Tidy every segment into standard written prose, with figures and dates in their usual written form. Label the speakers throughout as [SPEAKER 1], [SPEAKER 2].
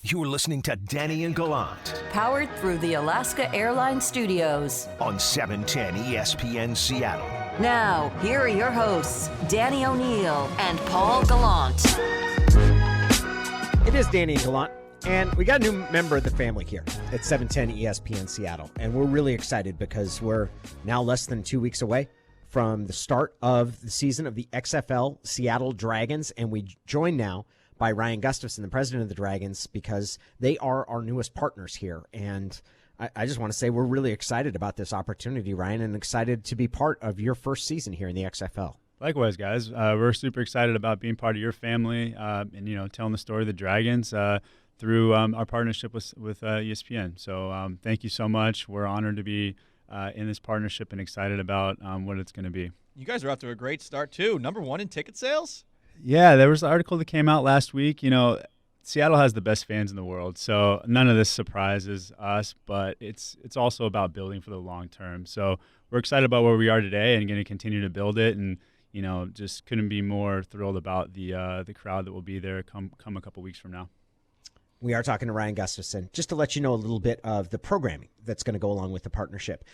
[SPEAKER 1] You're listening to Danny and Gallant
[SPEAKER 2] Powered through the Alaska Airlines Studios.
[SPEAKER 1] on 710 ESPN Seattle.
[SPEAKER 2] Now, here are your hosts, Danny O'Neill and Paul Gallant.
[SPEAKER 3] It is Danny and Gallant, and we got a new member of the family here at 710 ESPN Seattle, and we're really excited because we're now less than 2 weeks away from the start of the season of the XFL Seattle Dragons, and we join now by Ryan Gustafson, the president of the Dragons, because they are our newest partners here. And I just want to say we're really excited about this opportunity, Ryan, and excited to be part of your first season here in the XFL.
[SPEAKER 4] Likewise, guys. We're super excited about being part of your family and, telling the story of the Dragons through our partnership with ESPN. So thank you so much. We're honored to be in this partnership and excited about what it's going to be.
[SPEAKER 5] You guys are off to a great start, too. Number one in ticket sales?
[SPEAKER 4] Yeah, there was an article that came out last week. Seattle has the best fans in the world, so none of this surprises us, but it's also about building for the long term. So we're excited about where we are today and going to continue to build it, and just couldn't be more thrilled about the crowd that will be there come a couple weeks from now.
[SPEAKER 3] We are talking to Ryan Gustafson. Just to let you know a little bit of the programming that's going to go along with the partnership.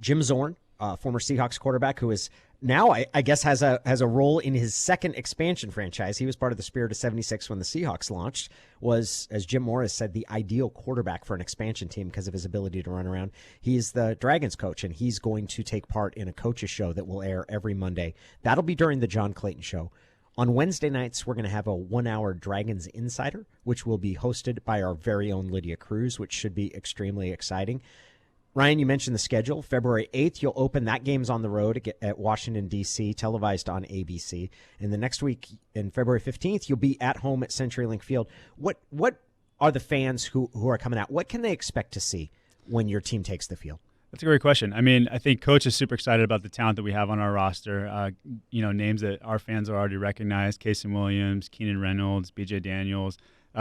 [SPEAKER 3] Jim Zorn, former Seahawks quarterback, who is now, I guess, has a role in his second expansion franchise. He was part of the Spirit of 76 when the Seahawks launched, was, as Jim Morris said, the ideal quarterback for an expansion team because of his ability to run around. He's the Dragons coach, and he's going to take part in a coaches show that will air every Monday. That'll be during the John Clayton Show. On Wednesday nights, we're going to have a 1-hour Dragons Insider, which will be hosted by our very own Lydia Cruz, which should be extremely exciting. Ryan, you mentioned the schedule. February 8th, you'll open. That game's on the road at Washington, D.C., televised on ABC. And the next week, in February 15th, you'll be at home at CenturyLink Field. What are the fans who are coming out? What can they expect to see when your team takes the field?
[SPEAKER 4] That's a great question. I mean, I think Coach is super excited about the talent that we have on our roster. Names that our fans are already recognized: Casey Williams, Keenan Reynolds, B.J. Daniels.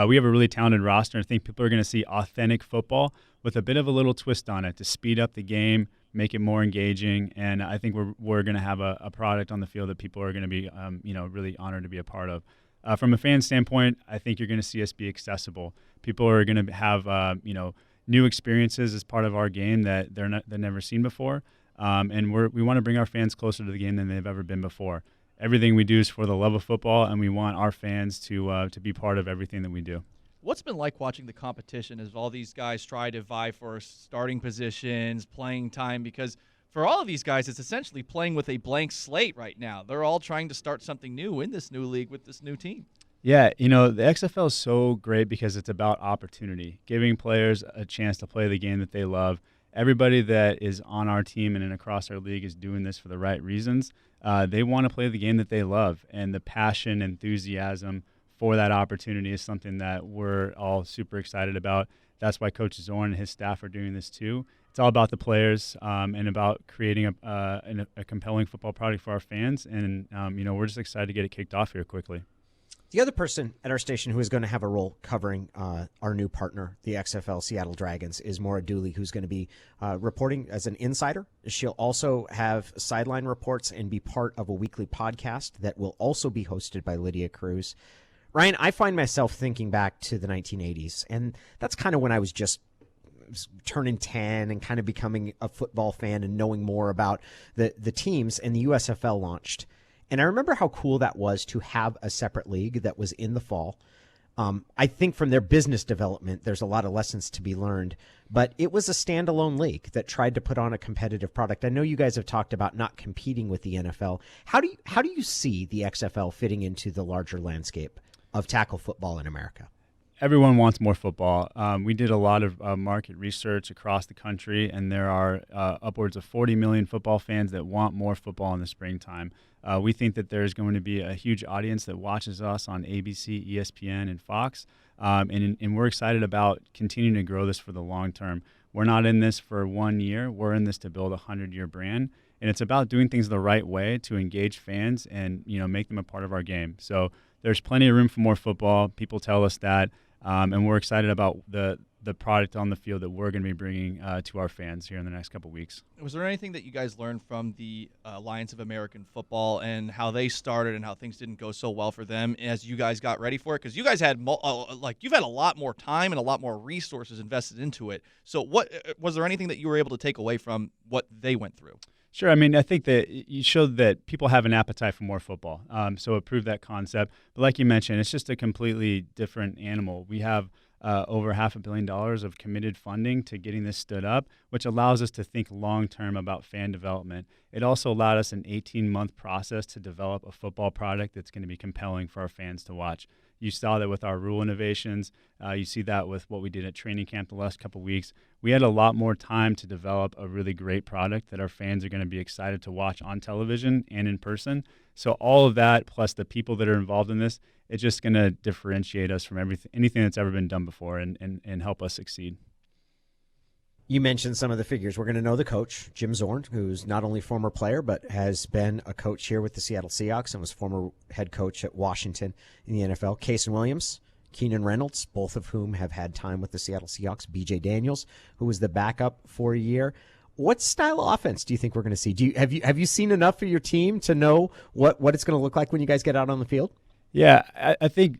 [SPEAKER 4] We have a really talented roster. I think people are going to see authentic football with a bit of a little twist on it to speed up the game, make it more engaging, and I think we're going to have a product on the field that people are going to be really honored to be a part of. From a fan standpoint, I think you're going to see us be accessible. People are going to have new experiences as part of our game that they've never seen before, and we want to bring our fans closer to the game than they've ever been before. Everything we do is for the love of football, and we want our fans to be part of everything that we do.
[SPEAKER 5] What's it been like watching the competition as all these guys try to vie for starting positions, playing time? Because for all of these guys, it's essentially playing with a blank slate right now. They're all trying to start something new in this new league with this new team.
[SPEAKER 4] Yeah, the XFL is so great because it's about opportunity, giving players a chance to play the game that they love. Everybody that is on our team and across our league is doing this for the right reasons. They want to play the game that they love, and the passion, enthusiasm for that opportunity is something that we're all super excited about. That's why Coach Zorn and his staff are doing this too. It's all about the players and about creating a compelling football product for our fans, and we're just excited to get it kicked off here quickly.
[SPEAKER 3] The other person at our station who is going to have a role covering our new partner, the XFL Seattle Dragons, is Maura Dooley, who's going to be reporting as an insider. She'll also have sideline reports and be part of a weekly podcast that will also be hosted by Lydia Cruz. Ryan, I find myself thinking back to the 1980s, and that's kind of when I was just turning 10 and kind of becoming a football fan and knowing more about the teams, and the USFL launched. And I remember how cool that was to have a separate league that was in the fall. I think from their business development, there's a lot of lessons to be learned, but it was a standalone league that tried to put on a competitive product. I know you guys have talked about not competing with the NFL. How do you see the XFL fitting into the larger landscape of tackle football in America?
[SPEAKER 4] Everyone wants more football. We did a lot of market research across the country, and there are upwards of 40 million football fans that want more football in the springtime. We think that there's going to be a huge audience that watches us on ABC, ESPN, and Fox, and we're excited about continuing to grow this for the long term. We're not in this for 1 year. We're in this to build a 100-year brand, and it's about doing things the right way to engage fans and make them a part of our game. So there's plenty of room for more football. People tell us that. And we're excited about the the product on the field that we're going to be bringing to our fans here in the next couple of weeks.
[SPEAKER 5] Was there anything that you guys learned from the Alliance of American Football and how they started and how things didn't go so well for them as you guys got ready for it? Because you guys had you've had a lot more time and a lot more resources invested into it. So what was there anything that you were able to take away from what they went through?
[SPEAKER 4] Sure. I mean, I think that you showed that people have an appetite for more football. So it proved that concept. But like you mentioned, it's just a completely different animal. We have over $500 million of committed funding to getting this stood up, which allows us to think long-term about fan development. It also allowed us an 18-month process to develop a football product that's going to be compelling for our fans to watch. You saw that with our rule innovations. You see that with what we did at training camp the last couple of weeks. We had a lot more time to develop a really great product that our fans are going to be excited to watch on television and in person. So all of that, plus the people that are involved in this, it's just going to differentiate us from anything that's ever been done before and help us succeed.
[SPEAKER 3] You mentioned some of the figures. We're going to know the coach, Jim Zorn, who's not only former player, but has been a coach here with the Seattle Seahawks and was former head coach at Washington in the NFL. Casey Williams, Keenan Reynolds, both of whom have had time with the Seattle Seahawks. B.J. Daniels, who was the backup for a year. What style of offense do you think we're going to see? Have you seen enough of your team to know what it's going to look like when you guys get out on the field?
[SPEAKER 4] Yeah, I think,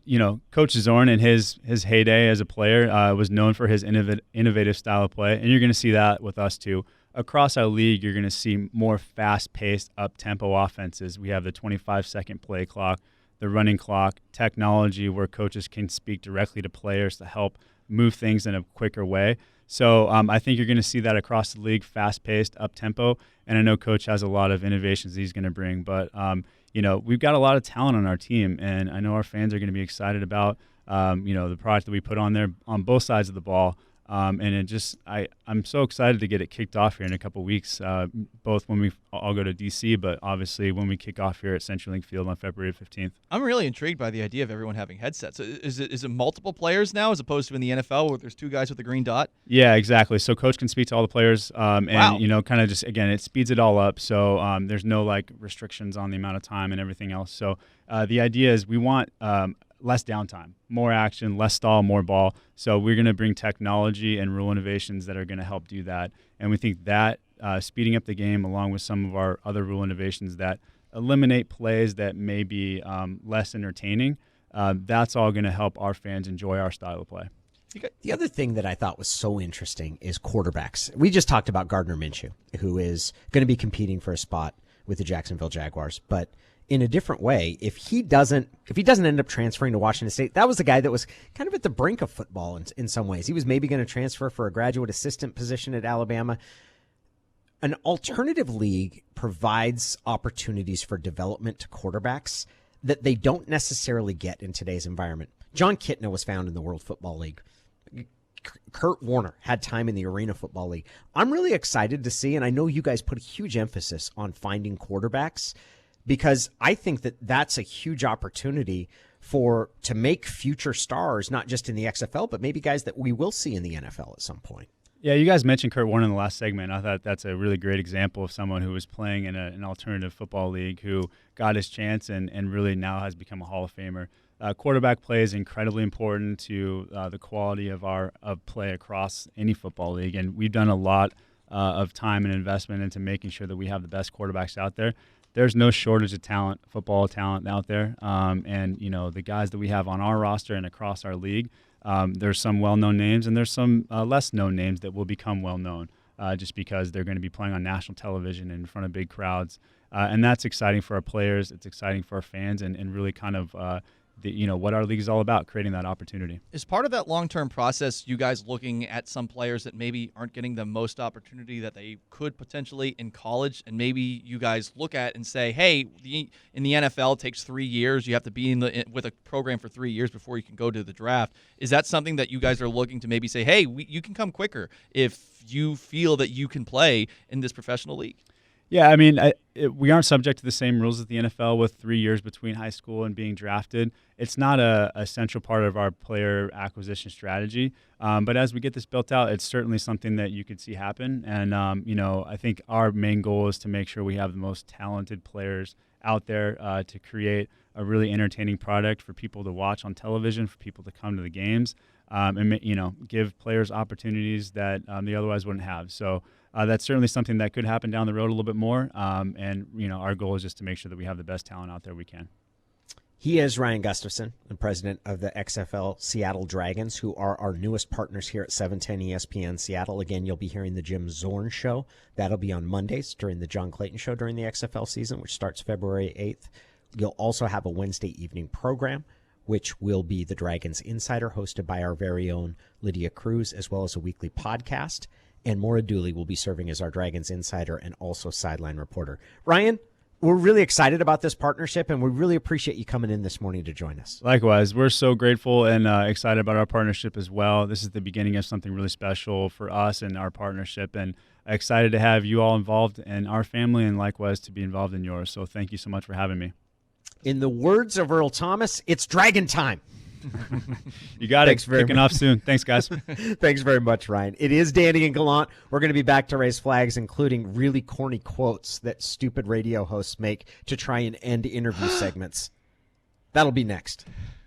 [SPEAKER 4] Coach Zorn in his heyday as a player was known for his innovative style of play, and you're going to see that with us too. Across our league, you're going to see more fast-paced, up-tempo offenses. We have the 25-second play clock, the running clock, technology where coaches can speak directly to players to help move things in a quicker way. So I think you're going to see that across the league, fast-paced, up-tempo, and I know Coach has a lot of innovations he's going to bring, but we've got a lot of talent on our team, and I know our fans are going to be excited about, the product that we put on there on both sides of the ball. I'm so excited to get it kicked off here in a couple of weeks, both when we all go to D.C., but obviously when we kick off here at CenturyLink Field on February 15th.
[SPEAKER 5] I'm really intrigued by the idea of everyone having headsets. Is it multiple players now as opposed to in the NFL where there's two guys with a green dot?
[SPEAKER 4] Yeah, exactly. So Coach can speak to all the players,
[SPEAKER 5] Wow.
[SPEAKER 4] kind of just, again, it speeds it all up. So there's no restrictions on the amount of time and everything else. So the idea is we want less downtime, more action, less stall, more ball. So we're going to bring technology and rule innovations that are going to help do that. And we think that speeding up the game along with some of our other rule innovations that eliminate plays that may be less entertaining, that's all going to help our fans enjoy our style of play.
[SPEAKER 3] The other thing that I thought was so interesting is quarterbacks. We just talked about Gardner Minshew, who is going to be competing for a spot with the Jacksonville Jaguars, but in a different way, if he doesn't end up transferring to Washington State, that was the guy that was kind of at the brink of football in some ways. He was maybe going to transfer for a graduate assistant position at Alabama. An alternative league provides opportunities for development to quarterbacks that they don't necessarily get in today's environment. John Kitna was found in the World Football League. Kurt Warner had time in the Arena Football League. I'm really excited to see, and I know you guys put a huge emphasis on finding quarterbacks, because I think that that's a huge opportunity to make future stars, not just in the XFL, but maybe guys that we will see in the NFL at some point.
[SPEAKER 4] Yeah, you guys mentioned Kurt Warner in the last segment. I thought that's a really great example of someone who was playing in an alternative football league who got his chance and really now has become a Hall of Famer. Quarterback play is incredibly important to the quality of play across any football league, and we've done a lot of time and investment into making sure that we have the best quarterbacks out there. There's no shortage of talent, football talent out there. And the guys that we have on our roster and across our league, there's some well-known names and there's some less-known names that will become well-known just because they're going to be playing on national television in front of big crowds. And that's exciting for our players. It's exciting for our fans and really kind of what our league is all about, creating that opportunity.
[SPEAKER 5] Is part of that long-term process you guys looking at some players that maybe aren't getting the most opportunity that they could potentially in college, and maybe you guys look at and say, hey, in the NFL it takes 3 years. You have to be with a program for 3 years before you can go to the draft. Is that something that you guys are looking to maybe say, hey, you can come quicker if you feel that you can play in this professional league?
[SPEAKER 4] Yeah, I mean, we aren't subject to the same rules as the NFL with 3 years between high school and being drafted. It's not a central part of our player acquisition strategy. But as we get this built out, it's certainly something that you could see happen. And, I think our main goal is to make sure we have the most talented players out there to create a really entertaining product for people to watch on television, for people to come to the games. and give players opportunities that they otherwise wouldn't have. So that's certainly something that could happen down the road a little bit more. And our goal is just to make sure that we have the best talent out there we can.
[SPEAKER 3] He is Ryan Gustafson, the president of the XFL Seattle Dragons, who are our newest partners here at 710 ESPN Seattle. Again, you'll be hearing the Jim Zorn Show. That'll be on Mondays during the John Clayton Show during the XFL season, which starts February 8th. You'll also have a Wednesday evening program, which will be the Dragons Insider, hosted by our very own Lydia Cruz, as well as a weekly podcast. And Maura Dooley will be serving as our Dragons Insider and also sideline reporter. Ryan, we're really excited about this partnership, and we really appreciate you coming in this morning to join us.
[SPEAKER 4] Likewise, we're so grateful and excited about our partnership as well. This is the beginning of something really special for us and our partnership, and excited to have you all involved in our family and likewise to be involved in yours. So thank you so much for having me. In
[SPEAKER 3] the words of Earl Thomas, it's Dragon time.
[SPEAKER 4] You got it. Kicking off soon. Thanks, guys.
[SPEAKER 3] Thanks very much, Ryan. It is Danny and Gallant. We're going to be back to raise flags, including really corny quotes that stupid radio hosts make to try and end interview segments. That'll be next.